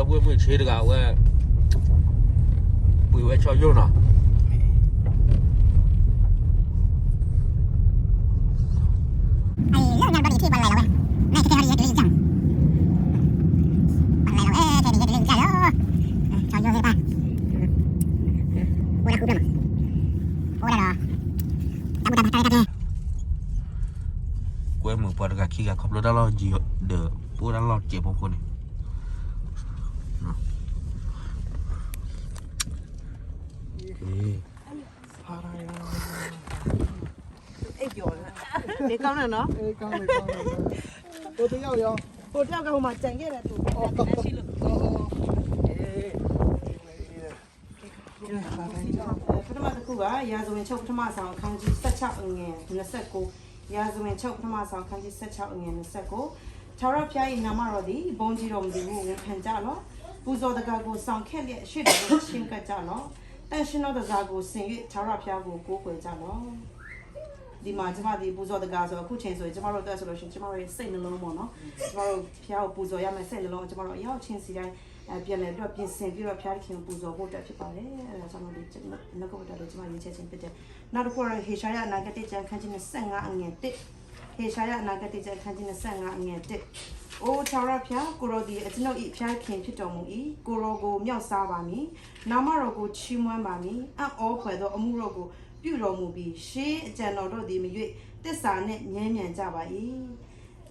不会吃这个我不会吃肉呢。哎，老娘把你推过来了喂，那这还是讲，过来了哎，这里加油，炒油是吧？我来后边嘛，我来了，打不打？gue mau pada kaki gak kau belum lo jio de pura lo cepung pun nih. Để con này nó. Con này. Cô thấy nhau không? Cô theo cái mà chẳng cái là tụ. Pertama tu gua, ya zaman cakap pertama sang kanji secak engen, neseko. Ya zaman cakap pertama sang kanji secak engen neseko. Cara piai nama rodi, bonji rom di wu penja lo. Buzo da gago sang keli, shi da go sing ka ja lo. 但是呢，的gago sing yu cara piai go go go ja lo. ဒီမှာကျမဒီပူဇော်တကားဆိုအခုချိန်ဆိုရင်ကျမတို့တက်ဆိုလို့ရှိရင်ကျမတို့ရဲ့စိတ်နှလုံးပေါ့နော်ကျမတို့ဖျားကိုပူဇော်ရမယ်စိတ်နှလုံးကျမတို့ရောက်ချင်းစီတိုင်းပြန်လဲတော့ပြင်ဆင်ပြီးတော့ဖျားခင်ပူဇော်ဖို့တက်ဖြစ်ပါတယ်အဲဒါကြောင့်မို့ဒီနဂုတ်တက်လို့ကျမရေးချက်ချင်းဖြစ်တယ်နောက်တစ်ခုကတော့ဟေရှာယအနာဂတ်ကျမ်းခန်းကြီး25အငယ်1ဟေရှာယအနာဂတ်ကျမ်းခန်းကြီး25အငယ်1အိုးချောရဖျားကိုရောဒီအကျွန်ုပ်ဤဖျားခင်ဖြစ်တော်မူ၏ကိုရောကိုမြောက်စားပါမည်နာမတော်ကိုချီးမွမ်းပါမည်အံ့ဩဖွယ်သောအမှုတော်ကိုပြုတော်မူပြီးရှေးအကြံတော်တို့သည်မရွေ့တစ္ဆာနဲ့ငြင်းမြန်ကြပါ၏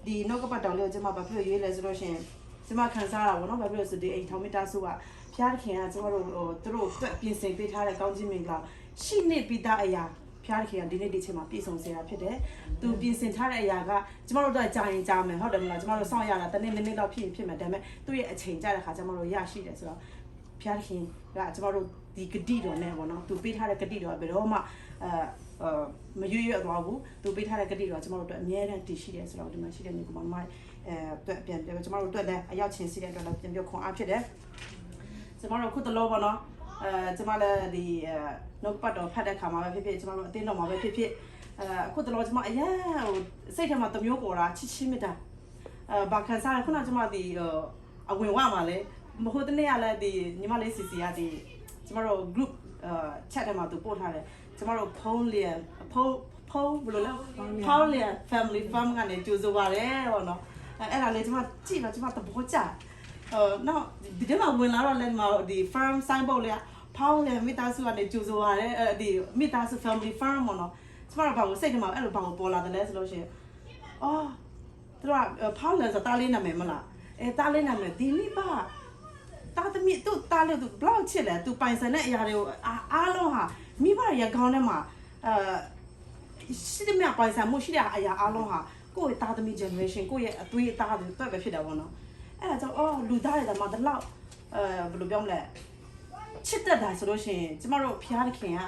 ဒီနောက်ကပတ်တော်လေးကိုကျွန်မဘာဖြစ်ရွေးလဲဆိုလို့ရှိရင်ကျွန်မခန်းစားတာပေါ့နော်ဘာဖြစ်လို့ဆိုဒီအိမ်ထောင်မီတာစုကဖျားခင်ကကျွန်တော်တို့သူတို့အတွက်ပြင်ဆင်ပေးထားတဲ့ကောင်းကြီးမင်္ဂလာရှိနေပြီးသားအရာဖျားခင်ကဒီနေ့ဒီချိန်မှာပြည့်စုံစေတာဖြစ်တယ်သူပြင်ဆင်ထားတဲ့အရာကကျွန်တော်တို့တော့ကြာရင်ကြာမယ်ဟုတ်တယ်မလားကျွန်တော်တို့စောင့်ရတာတနေ့နေ့တော့ဖြစ်မယ်ဒါပေမဲ့သူ့ရဲ့အချိန်ကြာတဲ့ခါကျွန်တော်တို့ရရှိတယ်ဆိုတော့ဖျားခင်ကကျွန်တော်တို့ဒီဂတိတော်နဲ့ပေါ့နော်သူပေးထားတဲ့ဂတိတော်ကဘယ်တော့မှမရွရွသွားဘူးသူပေးထားတဲ့ဂတိတော်ကျွန်တော်တို့အတွက်အများနဲ့တည်ရှိတယ်ဆိုတော့ဒီမှာရှိတဲ့ညီကောင်မပြန်ကျွန်တော်တို့အတွက်လည်းအရောက်ချင်းစီတဲ့အတွက်လည်းပြန်ပြောခွန်အားဖြစ်တယ်ကျွန်တော်တို့ခုတလောပေါ့နော်ကျွန်မလည်းဒီနှုတ်ပတ်တော်ဖတ်တဲ့ခါမှာပဲဖြစ်ဖြစ်ကျွန်တော်တို့အတင်းတော်မှာပဲဖြစ်ဖြစ်အခုတလောကျွန်မအရင်ဟိုစိတ်ထဲမှာတမျိုးပေါ်တာချစ်ချင်းမြတ်တာဘာခံစားရခုနကျွန်မဒီအဝင်ဝမှာလဲမဟုတ်တဲ့နေ့ကလည်းဒီညီမလေးစီစီကဒီကျွန်တော်တို့ group chat ထဲမှာသူပို့ထားတယ်ကျွန်တော်တို့ဖုန်းလျက်ဖုန်းဘယ်လိုလဲဖုန်းလျက် family farm ကနေကြိုးဆိုပါတယ်ဟောနော်အဲ့ဒါလေးကျွန်မကြည့်တော့ကျွန်မသဘောကျနောက်ဒီမှာဝင်လာတော့လည်းဒီ farm sign ပုတ်လေးဖုန်းလျက်မိသားစုကနေကြိုးဆိုပါတယ်ဒီမိသားစု family farm ပေါ့နော်ကျွန်တော်ဘာလို့စိတ်ထဲမှာအဲ့လိုဘာလို့ပေါ်လာတယ်လဲဆိုလို့ရှိရင်အော်သူကဖုန်းလျက်ဆိုတားလေးနာမည်မလားတားလေးနာမည်ဒီမိပါတာသမီးသူ့တားလို့သူဘလောက်ချစ်လဲသူပိုင်ဆိုင်တဲ့အရာတွေကိုအားလုံးဟာမိဘရဲ့ခေါင်းထဲမှာရှိတဲ့မြပိုင်ဆိုင်မှုရှိတဲ့အရာအားလုံးဟာကိုယ့်ရဲ့တာသမီ generation ကိုယ့်ရဲ့အသွေးအသားတွေပဲဖြစ်တာပေါ့နော်အဲ့ဒါကြောင့်လူသားတွေကမှဒီလောက်ဘယ်လိုပြောမလဲချစ်တတ်တာဆိုလို့ရှိရင်ကျမတို့ဖျားခင်က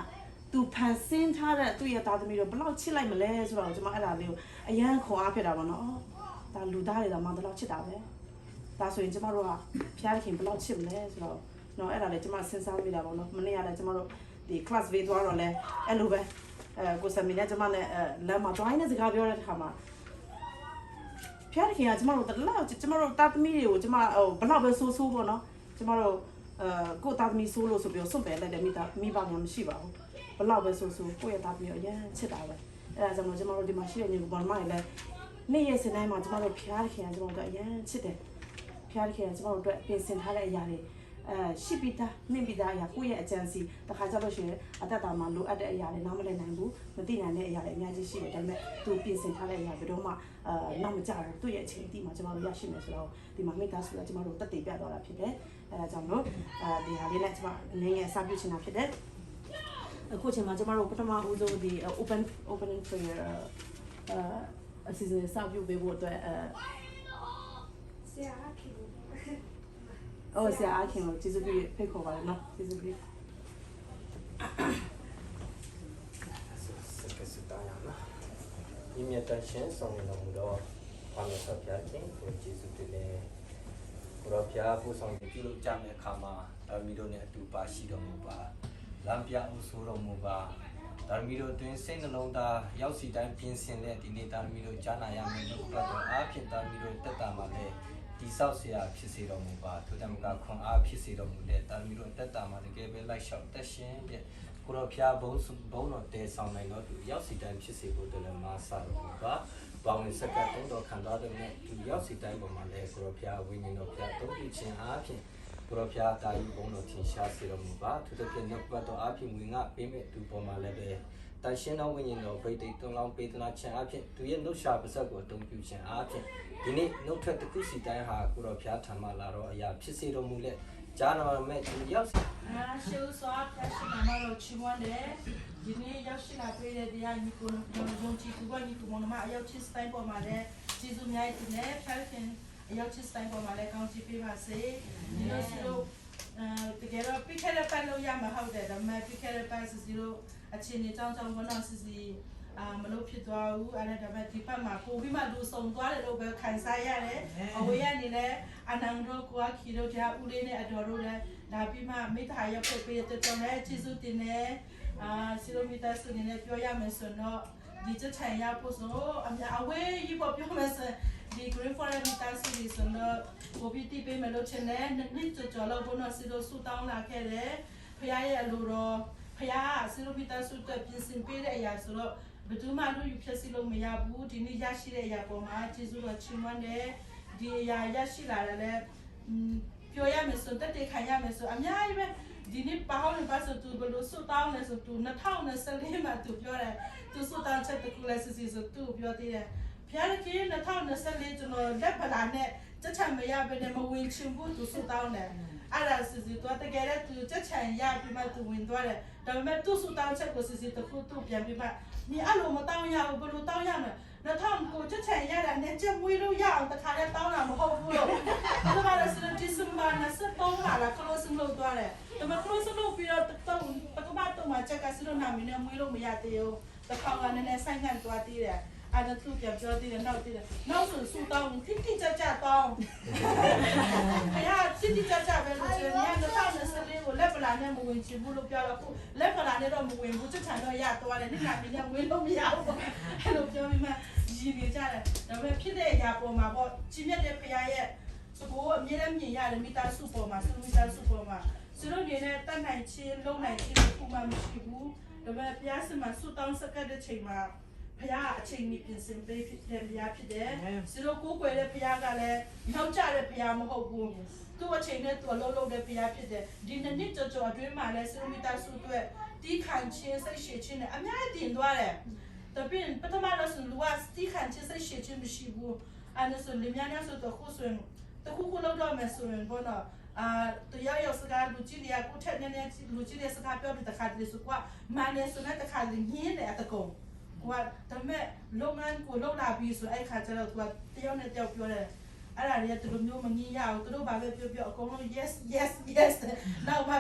သူဖန်ဆင်းထားတဲ့သူ့ရဲ့သားသမီးတို့ဘလောက်ချစ်လိုက်မလဲဆိုတော့ကျမအဲ့ဒါလေးကိုအရန်ခွန်အားဖြစ်တာပေါ့နော်ဒါလူသားတွေကမှဒီလောက်ချစ်တာပဲဒါဆိုရင်ကျမတို့ကဖျားခင်ဘလောက်ချစ်မလဲဆိုတော့နော်အဲ့ဒါလည်းကျမစဉ်းစားမိတာပေါ့နော်မနေ့ကလည်းကျမတို့ဒီ class ဘေးသွားတော့လဲအဲ့လိုပဲကိုစမီနဲ့ကျမနဲ့လမ်းမှာ join နဲ့စကားပြောတဲ့အခါမှာဖျားခင်ကကျမတို့တလောက်ကျမတို့တာသမီတွေကိုကျမဘလောက်ပဲဆိုးဆိုးပေါ့နော်ကျမတို့ကိုတာသမီဆိုးလို့ဆိုပြီးစွန့်ပယ်လိုက်တဲ့မိဘများမရှိပါဘူးဘလောက်ပဲဆိုးဆိုးကိုယ့်ရဲ့တာသမီကိုအရင်ချစ်တာပဲအဲ့ဒါကြောင့်ကျမတို့ဒီမှာရှိတဲ့ညီကောင်မတွေလည်းနေ့ရက်စဉ်တိုင်းမှာကျမတို့ဖျားခင်ကကျမတို့အရင်ချစ်တယ်ဖျားခင်ကကျမတို့အတွက်ပြင်ဆင်ထားတဲ့အရာတွေရှိပြီးသားနှင့်ပြီးသားအရာကိုယ့်ရဲ့အကြံစီတခါကြလို့ရှိရင်အသက်တာမှာလိုအပ်တဲ့အရာတွေနားမလည်နိုင်ဘူးမသိနိုင်တဲ့အရာတွေအများကြီးရှိတယ်ဒါပေမဲ့သူပြင်ဆင်ထားတဲ့အရာဘယ်တော့မှနောက်မကြဘူးသူ့ရဲ့အချိန်အတိမှာကျမတို့ရရှိမယ်ဆိုတော့ဒီမှာမိသားစုကကျမတို့တက်တည်ပြသွားတာဖြစ်တယ်အဲဒါကြောင့်လို့ဒီဟာလေးနဲ့ကျမအနေငယ်အစပြုချင်တာဖြစ်တယ်အခုချိန်မှာကျမတို့ပထမဦးဆုံးဒီ opening prayer အစီအစဉ်စပြုပေးဖို့အတွက်ဆရာခင်ဆရာခင်ကိုကျေးဇူးပြုဖိတ်ခေါ်ပါတယ်နော်ကျေးဇူးပြုဒီမြတ်တရှင်ဆောင်ရတော်မူသောဘာမဆောဖျားခင်ကိုကျေးဇူးတင်တယ်ကိုရောဖျားဖို့ဆောင်ပြုလုပ်ကြမယ့်အခါမှာဒါမီတို့နဲ့အတူပါရှိတော်မူပါလမ်းပြအုပ်ဆိုးတော်မူပါဒါမီတို့တွင်စိတ်နှလုံးသားရောက်စီတိုင်းပြင်ဆင်တဲ့ဒီနေ့ဒါမီတို့ကြားနာရမယ်လို့ဘတ်တော်အားဖြင့်ဒါမီတို့တက်တာမှာလေဖ ဒီဆောက်เสียဖြစ်စေတော်မူပါထို့ကြောင့်မကခွန်အားဖြစ်စေတော်မူတဲ့တာမီတို့တက်တာမှာတကယ်ပဲလိုက်လျှောက်တက်ရှင်တဲ့ကိုတော်ဖျားဘုံတော်တဲဆောင်နိုင်တော့သူရောက်စီတိုင်းဖြစ်စေဖို့တလည်းမာစာတော်မူပါဘောင်းစက်ကတုံးတော်ခံတော်တဲ့နဲ့သူရောက်စီတိုင်းပေါ်မှာလည်းကိုတော်ဖျားဝိညာဉ်တော်ဖျားတုံးပြခြင်းအားဖြင့်ကိုတော်ဖျားတာယူဘုံတော်ထင်ရှားစေတော်မူပါထို့တဲ့နှုတ်ပတ်တော်အားဖြင့်ဝင်ငါပေးမဲ့သူပေါ်မှာလည်းပဲတန်ရှင်းသောဝိညာဉ်တော်ဗိတ်တိတ်သွန်လောင်းပေးသနာခြင်းအဖြစ်သူရဲ့နှုတ်ရှာပါဇက်ကိုအသုံးပြုခြင်းအဖြစ်ဒီနေ့နှုတ်ထွက်တစ်ခုစီတိုင်းဟာကိုတော်ဖျားထံမှလာတော့အရာဖြစ်စေတော်မူလက်ဂျာနော်မဲ့သူရောက်ရှေးဥစွာဖျားရှင်နာမတော်ချီးမွမ်းတယ်ဒီနေ့ရောက်ရှိလာပေးတဲ့တရားညီကိုယုံကြည်သူကညီကိုမနမအရောက်ချစ်စတိုင်းပေါ်မှာလည်းကျေးဇူးများတင်တယ်ဖျားရှင်အရောက်ချစ်စတိုင်းပေါ်မှာလည်းကောင်းချီးပေးပါစေဒီလိုဆိုတော့တကယ်တော့ပြခဲ့တဲ့ပတ်လို့ရမှာဟုတ်တယ်ဒါပေမဲ့ပြခဲ့တဲ့ပတ်စီလို့အခြေအနေကြောင့်ဘနောစီမလို့ဖြစ်သွားဘူးအဲ့ဒါပဲဒီပတ်မှာပို့ပြီးမှလူစုံသွားတယ်လို့ပဲခံစားရတယ်အဝေးကနေလည်းအနန္တောကွာခီတို့ကြာဦးလေးနဲ့အတော်တို့လည်းဒါပြီးမှမိသားရောက်ပေးတဲ့တော်လည်းကျေးဇူးတင်တယ်စီလိုမီတာစုနေနဲ့ပြောရမယ်ဆိုတော့ဒီချက်ချင်ရဖို့ဆိုအများအဝေးကြီးပေါ်ပြောမယ်ဆိုဒီ green forest မီတာစုဆိုတော့ကိုပြီးတိပေးမယ်လို့ချင်တယ်နှစ်ကြော်လောက်ဘုနောစီလိုဆူတောင်းလာခဲ့တယ်ဖခင်ရဲ့အလိုတော်ဖခင်စီလိုမီတာစုတက်ပြင်ဆင်ပေးတဲ့အရာဆိုတော့ဘယ်သူမှလူယူဖြစ်စီလို့မရဘူးဒီနေ့ရရှိတဲ့အရာပေါ်မှာကျေးဇူးတော်ချီးမွမ်းတယ်ဒီအရာရရှိလာတယ်လည်းပြောရမယ်ဆိုတက်ခံရမယ်ဆိုအများကြီးပဲဒီနေ့ပါဟောင်းပါဆိုသူဘလို့စွတ်တောင်းလဲဆိုသူ2024မှာသူပြောတယ်သူစွတ်တောင်းချက်တခုလဲစီဆိုသူပြောသေးတယ်ဖျားကြီး2024ကျွန်တော်လက်ပလာနဲ့ချက်ချံမရဘဲနဲ့မဝင်ချင်ဘူးသူစွတ်တောင်းတယ်အဲ့ဒါစီတော့တကယ်လည်းသူချက်ချံရပြီးမှသူဝင်သွားတယ်ဒါပေမဲ့သူစွတ်တောင်းချက်ကိုစီတခုသူပြန်ပြီးမှ你按我们当呀，我不如当呀呢。那他们过这钱也来，那这没路样，他看来当然不好不了。他妈的是这什么那是当然了，可能是路多嘞。那么可能是路比较当，那个嘛当嘛这个是路那边的没路没呀的哟。他看看那三眼多的嘞，啊那土边标的嘞，闹的嘞，闹是树当，天天在家当。哎呀，天天在家呗，你看那他那是嘞，我来不来呢？没问题，不路标了，来不来呢？都没问，我这钱都也多嘞，你那边的没路没呀？အဲ့လိုပြောပြီးမှရည်နေကြတယ်ဒါပေမဲ့ဖြစ်တဲ့အရာပေါ်မှာပေါ့ကြီးမြတ်တဲ့ဖခင်ရဲ့သဘောအမြဲတမ်းမြင်ရတယ်မိသားစုပေါ်မှာမိသားစုပေါ်မှာသူတို့နေနဲ့တတ်နိုင်ခြင်းလုံးနိုင်ခြင်းခုမှမရှိဘူးဒါပေမဲ့ဘုရားရှင်မှာဆုတောင်းစကားတဲ့ချိန်မှာဘုရားအချိန်ကြီးပြင်ဆင်ပေးဖြစ်တဲ့ဘုရားဖြစ်တယ်သူတို့ကိုးကွယ်တဲ့ဘုရားကလည်းနောက်ကျတဲ့ဘုရားမဟုတ်ဘူးသူ့အချိန်နဲ့သူ့အလုံးလုံးတဲ့ဘုရားဖြစ်တယ်ဒီနှစ်ကြော်အတွင်းမှာလည်းသူမိသားစုတွေတီးခံခြင်းစိတ်ရှည်ခြင်းနဲ့အများကြီးတင်သွားတယ်တပင်းပထမတော့ဆိုလူကတီးခံခြင်းစိတ်ရှည်ခြင်းမရှိဘူးအဲ့ဒါဆိုလင်မယားဆိုတော့ခုဆိုရင်တခုခုလောက်တော့မယ်ဆိုရင်ဘောနော်တရားရောက်စကားလူကြီးတွေကကိုထက်နေနေလူကြီးတွေစကားပြောပြီးတခါတည်းဆိုကွာမန်နေဆိုတဲ့တခါတည်းညင်းတယ်အတကုံကွာဒါမဲ့လုပ်ငန်းကိုလုပ်လာပြီးဆိုအဲ့ခါကျတော့ကွာတယောက်နဲ့တယောက်ပြောတယ်အဲ့ဒါတွေကသူတို့မျိုးမငင်းရအောင်သူတို့ဘာပဲပြောအကုန်လုံး yes yes yes နောက်မှ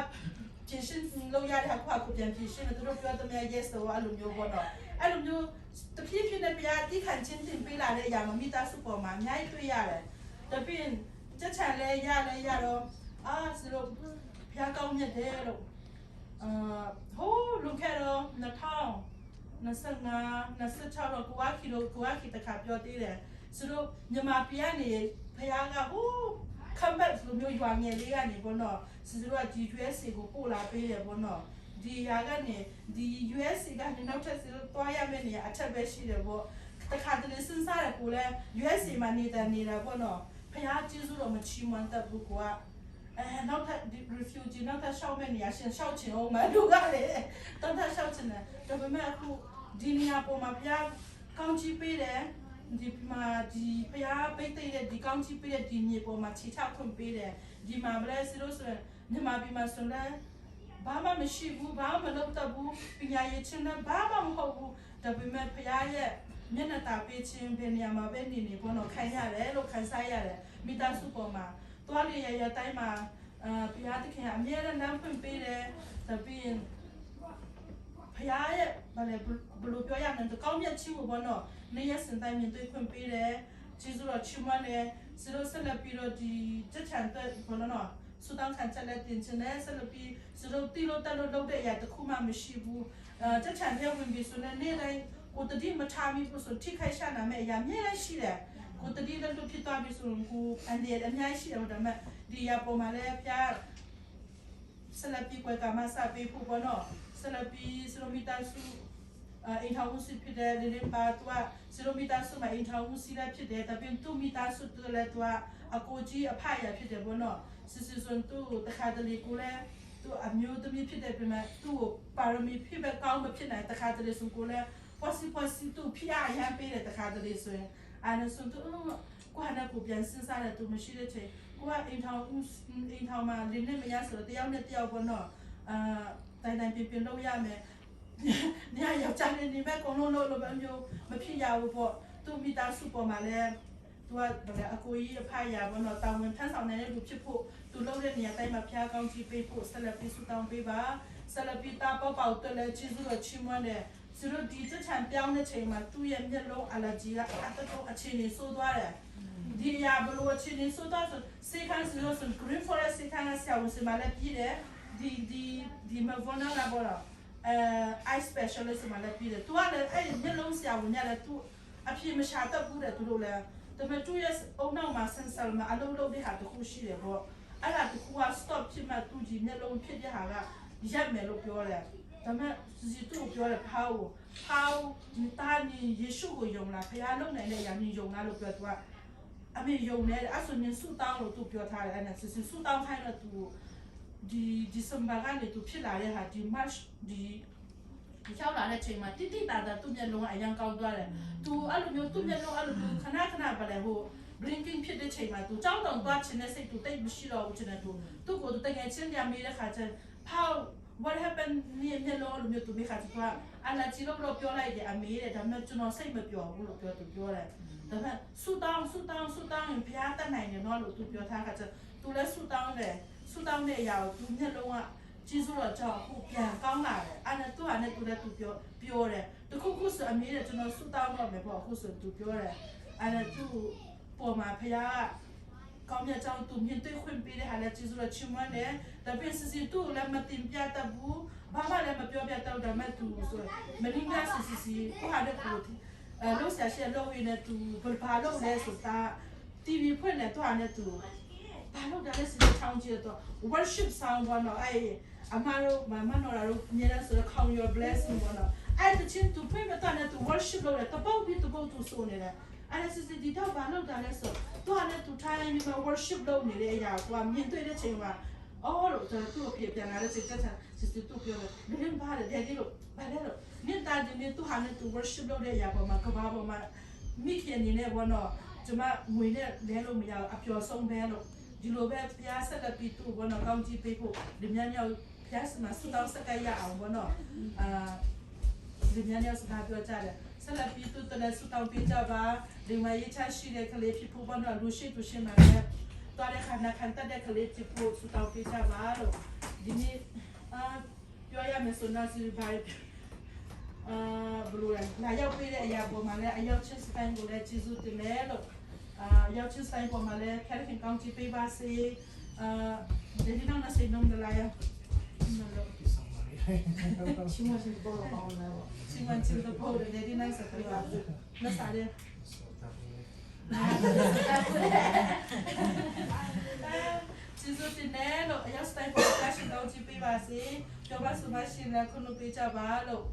ပြင်ရှင်းလို့ရတဲ့ခွာကိုပြန်ပြင်ရှင်းတယ်သူတို့ပြောတဲ့ yes တော့အဲ့လိုမျိုးပေါ့နော်အဲ့လိုမျိုးတဖြည်းဖြည်းနဲ့ပြားတိခံချင်းတင်ပေးလာတဲ့အရာမမိသားစုပေါ်မှာအများကြီးတွေ့ရတယ်တပင်းချက်ချန်လဲရတော့ဆိုတော့ဖျားကောင်းမြတ်တယ်လို့ဟိုးလုံခဲ့တော့2025တော့ကိုကီတခါပြောသေးတယ်ဆိုတော့မြန်မာပြည်ကနေဖျားကဟိုးcomeback လိုမျိုးရွာငယ်လေးကနေပေါ့နော်ဆိုတော့ဒီ USA ကိုပို့လာပေးတယ်ပေါ့နော်ဒီဟာကနေဒီ USA ကနေနောက်ထပ်ဆိုတော့တွားရမယ့်နေရာအထက်ပဲရှိတယ်ပေါ့တခါတလေစဉ်းစားရကိုလဲ USA မှာနေတာပေါ့နော်ဖျားကျေးဇူးတော်မချီးမွမ်းတတ်ဘူးကွာနောက်ထပ် refugee နောက်ထပ်ရှောက်မယ့်နေရာရှင်ရှောက်ချင်အောင်မလို့ကလေတောင်းထရှောက်ချင်တယ်ဒါပေမဲ့အခုဒီနေရာပေါ်မှာဖျားကောင်းချီးပေးတယ်ဒီမှာဒီဖျားပိတ်တဲ့ဒီကောင်းချီးပေးတဲ့ဒီမြေပေါ်မှာခြေချခွင့်ပေးတယ်ဒီမှာမလဲဆိုလို့ဆိုရင်မြန်မာပြည်မှာဆိုရင်ဘာမှမရှိဘူးဘာမှမလုပ်တတ်ဘူးပညာရေးချင်းလည်းဘာမှမဟုတ်ဘူးဒါပေမဲ့ဖျားရဲ့မျက်နှာตาပေးခြင်းဘယ်နေရာမှာပဲနေဘောနော်ခံရတယ်လို့ခံစားရတယ်မိသားစုပေါ်မှာတွားရရတိုင်းမှာဖျားတခင်အမြဲတမ်းလမ်းဖွင့်ပေးတယ်ဒါပြီးဖျားရဲ့ဘာလဲဘလို့ပြောရမလဲကောင်းမြတ်ချီးဘောနော်နေရစင်တိုင်းမြင်တွေ့ခွင့်ပေးတယ်ကျေးဇူးတော်ချီးမွမ်းတယ်စီလိုဆက်လက်ပြီးတော့ဒီချက်ချန်တဲ့ဘောနော်စူတောင်းခံချက်လက်တင်ချင်တယ်ဆက်လက်ပြီးစီလိုတီလိုတက်လို့လုပ်တဲ့အရာတခုမှမရှိဘူးချက်ချန်ရဲ့ဝင်ပြီးဆိုနေတိုင်းကိုတတိမထားမိဘူးဆိုထိခိုက်ရှာနာမဲ့အရာအများကြီးရှိတယ် ကိုတတိလည်းတို့ဖြစ်သွားပြီဆိုရင်ကိုအန်ဒီအများကြီးရှိတယ်ဒါပေမဲ့ဒီရပေါ်မှာလည်းဖျားဆက်လက်ပြီးကွယ်ကမှစပေးဖို့ပေါ့နော်ဆက်လက်ပြီးစလိုမီတာစုအိမ်ထောင်မှုဖြစ်တဲ့လေလေပါတော့စလိုမီတာစုမှာအိမ်ထောင်မှုစီလည်းဖြစ်တယ်ဒါပြင်သူမီတာစုတူလည်းတော့အကိုကြီးအဖရဖြစ်တယ်ပေါ့နော်စစ်စစ်စွန်သူတခါတလေကိုလည်းသူအမျိုးသမီးဖြစ်တဲ့ပြင်မဲ့သူ့ပါရမီဖြစ်ပဲကောင်းမဖြစ်နိုင်တခါတလေဆိုကိုလည်းpossible သူဖျားရမ်းပေးတယ်တခါတလေဆိုရင်အဲ့ဒါဆိုသူကိုဟာကိုပြန်စဉ်းစားတယ်သူမရှိတဲ့ချိန်ကိုကအိမ်ထောင်မှာလင်းနဲ့မရဆိုတော့တယောက်နဲ့တယောက်ပေါ့နော်တိုင်းပြင်လုပ်ရမယ်နေရာယောက်ျားလေးနေမဲ့ကုန်လုံးလို့ပဲမျိုးမဖြစ်ရဘူးပေါ့သူမိသားစုပေါ်မှာလည်းသူကအကိုကြီးအဖရပေါ့နော်တောင်းဝင်ဖန်းဆောင်နေတဲ့လူဖြစ်ဖို့သူလုပ်တဲ့နေရာတိုင်းမှာဖျားကောင်းကြီးပေးဖို့ဆက်လက်ပြီးဆူတောင်းပေးပါဆက်လက်ပြီးတာပေါပေါတက်လက်ကြီးစုတော့ချီးမွမ်းတယ်သူတို့ဒီစချန်ပြောင်းတဲ့ချိန်မှာသူ့ရဲ့မျက်လုံးအလာဂျီကအတော့အခြေအနေဆိုးသွားတယ်ဒီရဘလို့အခြေအနေဆိုးသွားဆိုစေခန်းဆိုလို့ဆို green forest စေခန်းကဆရာဝန်စမလည်းပြည်တယ်ဒီမဗောနာလာဘောလားeye specialist မှာလည်းပြည်တယ်သူကလည်းအဲ့မျက်လုံးဆရာဝန်ညလည်းသူအဖြစ်မရှာတတ်ဘူးတဲ့သူတို့လည်းဒါပေမဲ့သူရဲ့အုံနောက်မှာဆန်ဆယ်မှာအလုံးလုံးတဲ့ဟာတခုရှိတယ်ပေါ့အဲ့ဒါတခုက stop ဖြစ်မှသူဒီမျက်လုံးဖြစ်တဲ့ဟာကရက်မယ်လို့ပြောတယ်ဒါပေမဲ့စီတူပြောတယ်ဟောတာနီယေရှုကိုယုံလားဖခင်လုံနိုင်တဲ့ယာနီယုံလားလို့ပြောသူကအမေယုံနေတယ်အဲ့ဆိုရင်ဆူတောင်းလို့သူပြောထားတယ်အဲ့ဒါစီဆူတောင်းခိုင်းတော့သူဒီစမဘာကနေသူဖြစ်လာတဲ့ဟာဒီ match ဒီရောက်လာတဲ့ချိန်မှာတိတာသူ့မျက်လုံးအရင်ကောင်းသွားတယ်သူအဲ့လိုမျိုးသူ့မျက်လုံးအဲ့လိုမျိုးခဏပါလေဟို blinking ဖြစ်တဲ့ချိန်မှာသူကြောက်တောင်သွားချင်တဲ့စိတ်သူတိတ်မရှိတော့ဘူးချင်တယ်သူကိုသူတကယ်ချင်းကြမေးတဲ့ခါကျဖောက် what happened နေမျက်လုံးလိုမျိုးသူမိခါကျတော့အလာချီလို့ပြောလိုက်တယ်အမေတဲ့ဒါပေမဲ့ကျွန်တော်စိတ်မပျော်ဘူးလို့ပြောတယ်ဒါပေမဲ့ဆူတောင်းရင်ဘုရားတတ်နိုင်တယ်နော်လို့သူပြောထားခါကျသူလည်းဆူတောင်းတဲ့အရာကိုသူမျက်လုံးကကျေးဇူးတော်ကြောင့်ကိုပြန်ကောင်းလာတယ်အဲ့ဒါသူကလည်းသူပြောတယ်တခုဆိုအမေတဲ့ကျွန်တော်ဆူတောင်းတော့မယ်ပေါ့အခုဆိုသူပြောတယ်အဲ့ဒါသူပေါ်မှာဘုရားကောင်းမြတ်ကြောင့်သူမြင်တွေ့ခွင့်ပေးတဲ့ဟာလည်းကျေးဇူးတော်ချီးမွမ်းတယ်ဒါပေမဲ့စီသူလည်းမတင်ပြတတ်ဘူးဘာမှလည်းမပြောပြတတ်တော့ဒါမဲ့သူဆိုမင်းကစီကိုဟာတဲ့ကိုလို့ဆရာရှယ်လို့ရနေသူဘာလို့လဲဆိုတာ TV ဖွင့်နေတော့နဲ့သူဘာလို့ဒါလဲစီချောင်းကြည့်တော့ worship sound ဘောနော်အဲ့အမတို့မမနော်တို့ညနေဆိုတော့ count your blessing ဘောနော်အဲ့တချင်းသူဖွင့်မတော့နဲ့သူ worship လုပ်တယ်တပုတ်ပြီးတပုတ်သူဆိုနေတယ်အဲ့ဒါစစ်ဒီတော့ဘာလို့ဒါလဲဆိုတော့လည်းသူထိုင်နေမှာ worship လုပ်နေတဲ့အရာကမြင်တွေ့တဲ့ချိန်မှာအော်လို့သူ့ပြပြန်လာတဲ့စိတ်သက်သာစစ်သူပြောတယ်မင်းဘာလဲတဲ့လို့ဘာလဲလို့မြင်တာဒီနေ့သူဟာနဲ့သူ worship လုပ်တဲ့အရာပေါ်မှာကဘာပေါ်မှာမိခင်နေနဲ့ဘောနော်ကျွန်မငွေနဲ့လဲလို့မရအပျော်ဆုံးပဲလို့ဒီလိုပဲဖျားဆက်လက်ပြီးသူ့ဘောနော်ကောင်းကြီးပေးဖို့ဒီများများဖျားစမှာစတောင်းစကရအောင်ဘောနော်ဒီများများစကားပြောကြတယ်ဆက်လက်ပြီးသူ့တလည်းစတောင်းပေးကြပါဒီမှာရေးချရှိတဲ့ကလေးဖြစ်ဖို့ဘောနော်လူရှိသူရှိမှလည်းတော်တဲ့ခန္ဓာခန္ဓာတဲ့ကလေးဖြစ်ဖို့စတောင်းပေးကြပါလို့ဒီနေ့ပြောရမယ်ဆိုတော့စီဘိုင်ဘလူးလာရောက်ပေးတဲ့အရာပေါ်မှာလည်းအရောက်ချင်းစတိုင်းကိုလည်းကျေးဇူးတင်တယ်လို့ရောက်ချင်းစတိုင်းပေါ်မှာလည်းဖခင်ကောင်းချီးပေးပါစေဒီနေ့တော့စိတ်နှုံးလာရချီမချင်းပေါ်အောင်လာချီမချင်းပေါ်တယ်ဒီနေ့စက်ပြပါမစားရကျေးဇူးတင်တယ်လို့အရောက်စတိုင်းပေါ်ဖခင်ကောင်းချီးပေးပါစေပြောပါစမရှိလည်းခုလိုပေးကြပါလို့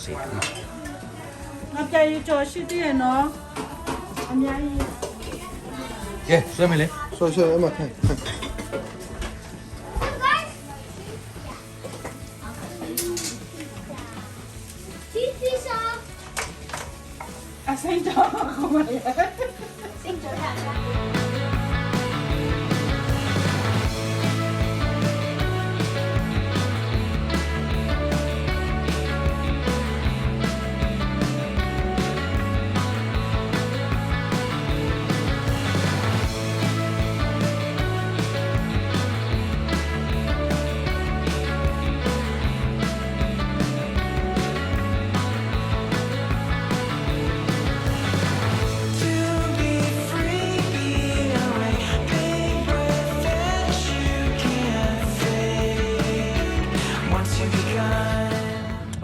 စေနော် နောက်ကြရကြော်ရှိသေးရဲ့နော်အများကြီး ကဲဆွဲမယ်လေ 说说，要么看看。 အစိမ်းတော့ခေါ်ပါရဲ့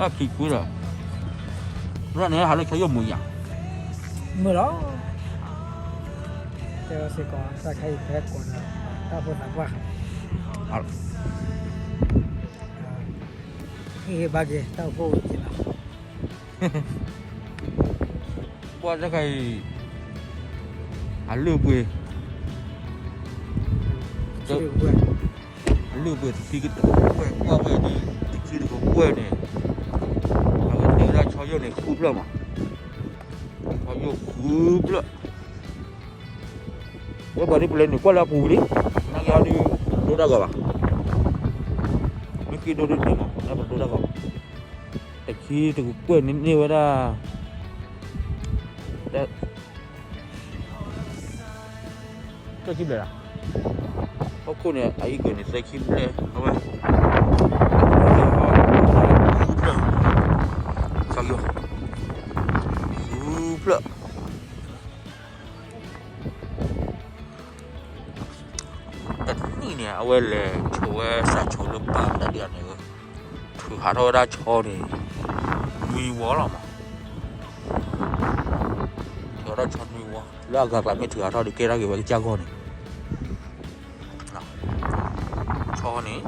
啊屁股了那你还能吃有没呀没了。这个是讲再可以开关了，大部分话。好了一把给到不去了。我这个还六倍这个关，六倍是个我为的是这个怪呢那个超越那哭不了嘛超越哭不了我把你不来你过来补的那要你多大个吧你多的点嘛那不多大个แต่ขี้ถึงกล้วยนิดนี่ไว้ได้แต่ก็คิดเลยล่ะเพราะคุณเนี่ยไอ้กล้วยนี่ใส่คิดเลยเอาไว้สักอยู่เปล่าแต่นี่เนี่ยเอาไว้เลยโชว์ไว้ใส่โชว์ลูกป้าแต่เดียวเนี่ยถือหาเท่าได้โชว์นี่มีวัวหรอมั้งถือได้โชว์มีวัวแล้วก็แบบไม่ถือหาเท่าดีเกล้าเกี่ยวกับจ้างคนนี่โชว์นี่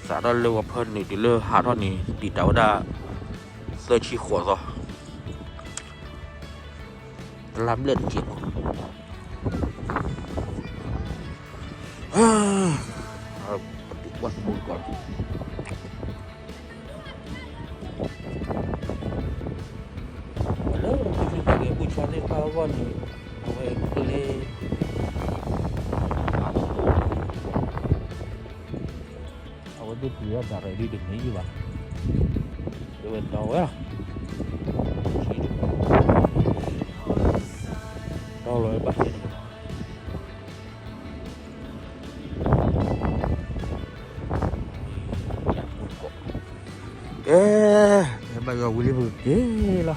สาระเร็วกว่าเพิ่นนี่ดีเลยหาเท่านี้ดีเดาได้เสื้อชีหัวซะล้ำเลือดเกี่ยวเอาปฏิวัติบุญก่อนแล้วเราจะไปผู้ชายในภาวะนี้เอาไว้เลยเอาไว้ดูเพื่ออะไรดีดึงนี้อยู่วะเดี๋ยวเราอ่ะเราเลยไปbây giờ William vừa ghé là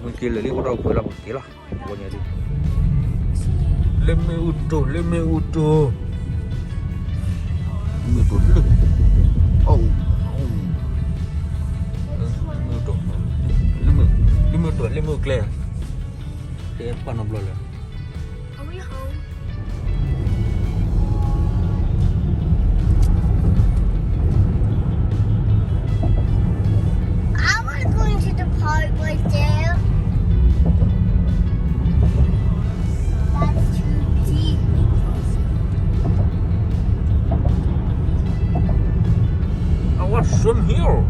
mungkin lagi orang pula mungkin lah pokoknya dia leme utuh leme utuh oh leme clear dia apa nak boleh Are we home? I want to go into the park right there. That's too deep. I want swim here